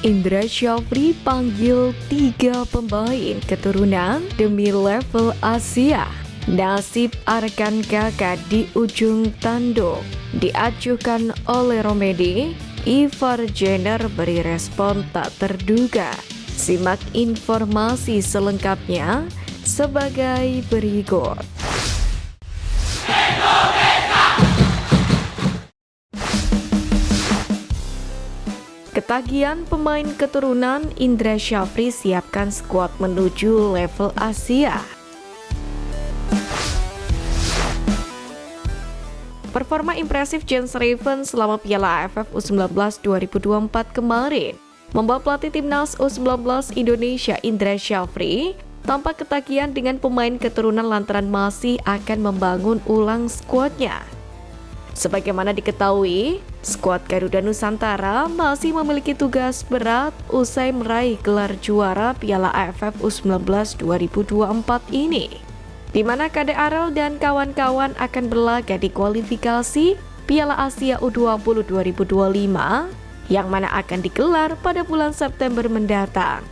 Indra Syafri panggil 3 pemain keturunan demi level Asia. Nasib rekan kakak di ujung tanduk diajukan oleh Romedy. Ivar Jenner beri respon tak terduga. Simak informasi selengkapnya sebagai berikut. Ketagihan pemain keturunan, Indra Syafri siapkan skuad menuju level Asia. Performa impresif Jens Raven selama Piala AFF U19 2024 kemarin membawa pelatih timnas U19 Indonesia Indra Syafri tampak ketagihan dengan pemain keturunan lantaran masih akan membangun ulang skuadnya. Sebagaimana diketahui, skuad Garuda Nusantara masih memiliki tugas berat usai meraih gelar juara Piala AFF U19 2024 ini, di mana KDRL dan kawan-kawan akan berlaga di kualifikasi Piala Asia U20 2025 yang mana akan digelar pada bulan September mendatang.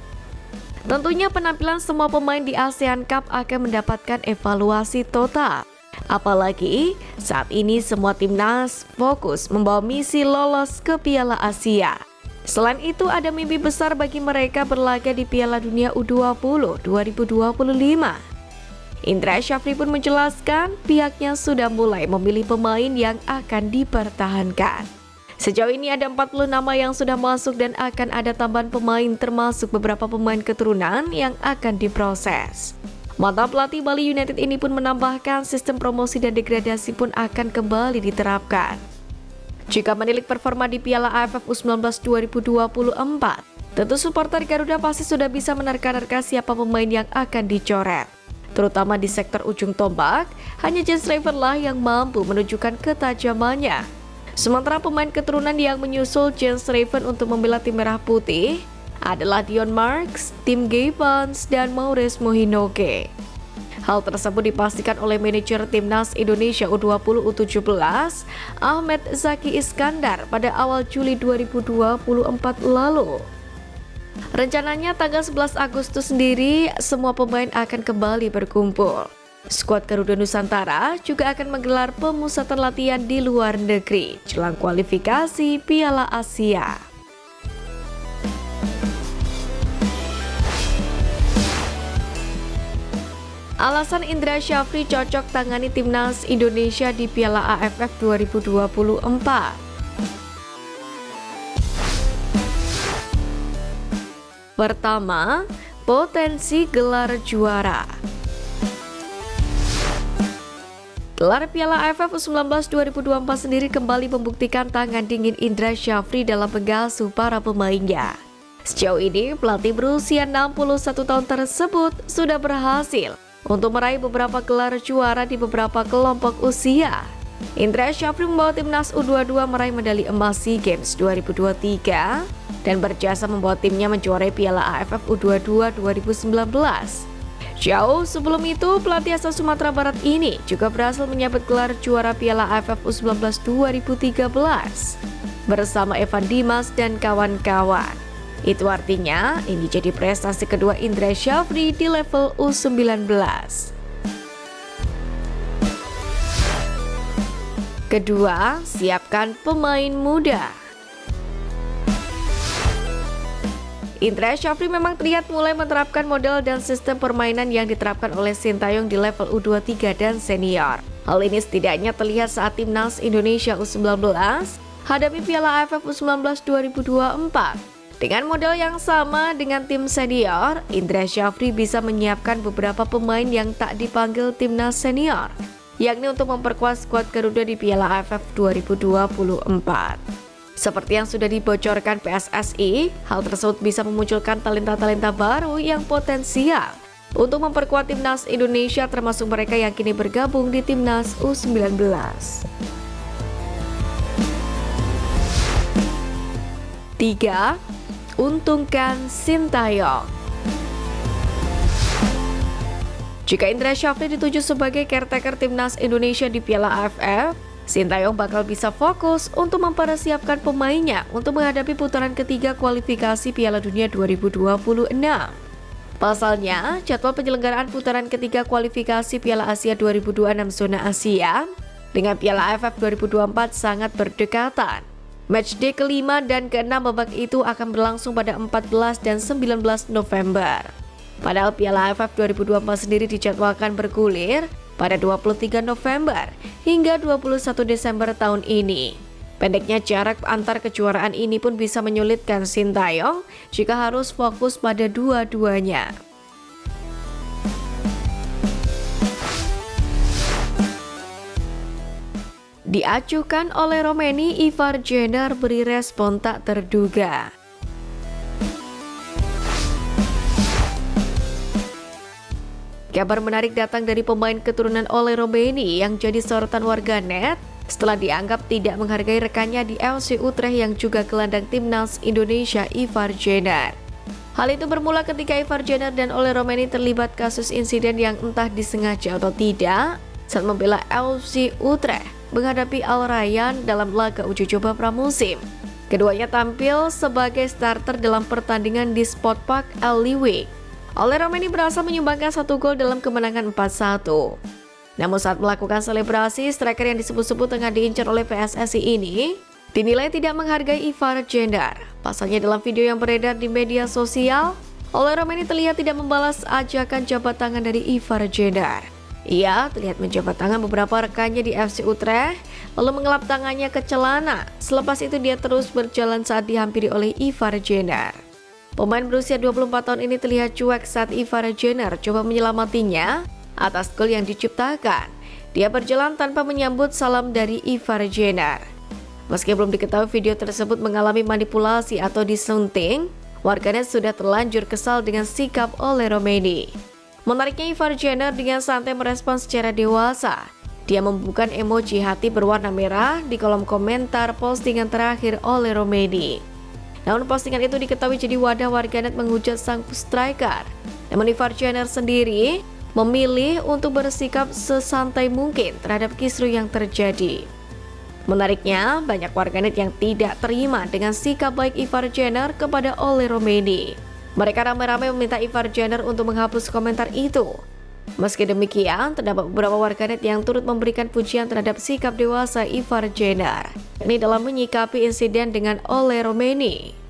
Tentunya penampilan semua pemain di ASEAN Cup akan mendapatkan evaluasi total. Apalagi saat ini semua timnas fokus membawa misi lolos ke Piala Asia. Selain itu ada mimpi besar bagi mereka berlaga di Piala Dunia U20 2025. Indra Syafri pun menjelaskan pihaknya sudah mulai memilih pemain yang akan dipertahankan. Sejauh ini ada 40 nama yang sudah masuk dan akan ada tambahan pemain termasuk beberapa pemain keturunan yang akan diproses. Mantan pelatih Bali United ini pun menambahkan sistem promosi dan degradasi pun akan kembali diterapkan. Jika menilik performa di Piala AFF U19 2024, tentu supporter Garuda pasti sudah bisa menerka-nerka siapa pemain yang akan dicoret. Terutama di sektor ujung tombak, hanya Jens Raven lah yang mampu menunjukkan ketajamannya. Sementara pemain keturunan yang menyusul Jens Raven untuk membela tim merah putih adalah Dion Marks, Tim Gibbons, dan Maurice Mohinoke. Hal tersebut dipastikan oleh manajer Timnas Indonesia U20 U17, Ahmed Zaki Iskandar pada awal Juli 2024 lalu. Rencananya tanggal 11 Agustus sendiri, semua pemain akan kembali berkumpul. Skuad Garuda Nusantara juga akan menggelar pemusatan latihan di luar negeri jelang kualifikasi Piala Asia. Alasan Indra Syafri cocok tangani timnas Indonesia di Piala AFF 2024. Pertama, potensi gelar juara. Gelar Piala AFF U19 2024 sendiri kembali membuktikan tangan dingin Indra Syafri dalam mengasuh para pemainnya. Sejauh ini, pelatih berusia 61 tahun tersebut sudah berhasil untuk meraih beberapa gelar juara di beberapa kelompok usia. Indra Syafri membawa timnas U22 meraih medali emas SEA Games 2023 dan berjasa membawa timnya menjuarai Piala AFF U22 2019. Jauh sebelum itu, pelatih asal Sumatera Barat ini juga berhasil menyabet gelar juara Piala AFF U19 2013 bersama Evan Dimas dan kawan-kawan. Itu artinya ini jadi prestasi kedua Indra Syafri di level U19. Kedua, siapkan pemain muda. Indra Syafri memang terlihat mulai menerapkan model dan sistem permainan yang diterapkan oleh Sintayong di level U23 dan senior. Hal ini setidaknya terlihat saat timnas Indonesia U19 hadapi Piala AFF U19 2024. Dengan model yang sama dengan tim senior, Indra Syafri bisa menyiapkan beberapa pemain yang tak dipanggil timnas senior, yakni untuk memperkuat skuad Garuda di Piala AFF 2024. Seperti yang sudah dibocorkan PSSI, hal tersebut bisa memunculkan talenta-talenta baru yang potensial untuk memperkuat timnas Indonesia, termasuk mereka yang kini bergabung di timnas U19. Tiga, untungkan Sintayong. Jika Indra Syafri dituju sebagai caretaker timnas Indonesia di Piala AFF, Sintayong bakal bisa fokus untuk mempersiapkan pemainnya untuk menghadapi putaran ketiga kualifikasi Piala Dunia 2026. Pasalnya, jadwal penyelenggaraan putaran ketiga kualifikasi Piala Asia 2026 zona Asia dengan Piala AFF 2024 sangat berdekatan. Matchday kelima dan keenam babak itu akan berlangsung pada 14 dan 19 November. Padahal Piala AFF 2024 sendiri dijadwalkan bergulir pada 23 November hingga 21 Desember tahun ini. Pendeknya jarak antar kejuaraan ini pun bisa menyulitkan Sintayong jika harus fokus pada dua-duanya. Diacuhkan oleh Romeni, Ivar Jenner beri respon tak terduga. Kabar menarik datang dari pemain keturunan Ole Romeni yang jadi sorotan warganet setelah dianggap tidak menghargai rekannya di FC Utrecht yang juga gelandang timnas Indonesia Ivar Jenner. Hal itu bermula ketika Ivar Jenner dan Ole Romeni terlibat kasus insiden yang entah disengaja atau tidak saat membela FC Utrecht menghadapi Al Rayyan dalam laga uji coba pramusim. Keduanya tampil sebagai starter dalam pertandingan di Sportpark Ellewijk. Ole Romeni berhasil menyumbangkan 1 gol dalam kemenangan 4-1. Namun saat melakukan selebrasi, striker yang disebut-sebut tengah diincar oleh PSSI ini dinilai tidak menghargai Ivar Jenner. Pasalnya dalam video yang beredar di media sosial, Ole Romeni terlihat tidak membalas ajakan jabat tangan dari Ivar Jenner. Ia terlihat menjabat tangan beberapa rekannya di FC Utrecht, lalu mengelap tangannya ke celana. Selepas itu dia terus berjalan saat dihampiri oleh Ivar Jenner. Pemain berusia 24 tahun ini terlihat cuek saat Ivar Jenner coba menyelamatinya atas gol yang diciptakan. Dia berjalan tanpa menyambut salam dari Ivar Jenner. Meski belum diketahui video tersebut mengalami manipulasi atau disunting, warganet sudah terlanjur kesal dengan sikap Ole Romeni. Menariknya, Ivar Jenner dengan santai merespon secara dewasa. Dia membubuhkan emoji hati berwarna merah di kolom komentar postingan terakhir Ole Romeni. Namun postingan itu diketahui jadi wadah warganet menghujat sang striker. Namun Ivar Jenner sendiri memilih untuk bersikap sesantai mungkin terhadap kisruh yang terjadi. Menariknya, banyak warganet yang tidak terima dengan sikap baik Ivar Jenner kepada Ole Romeni. Mereka ramai-ramai meminta Ivar Jenner untuk menghapus komentar itu. Meski demikian, terdapat beberapa warganet yang turut memberikan pujian terhadap sikap dewasa Ivar Jenner, ini dalam menyikapi insiden dengan Ole Romeni.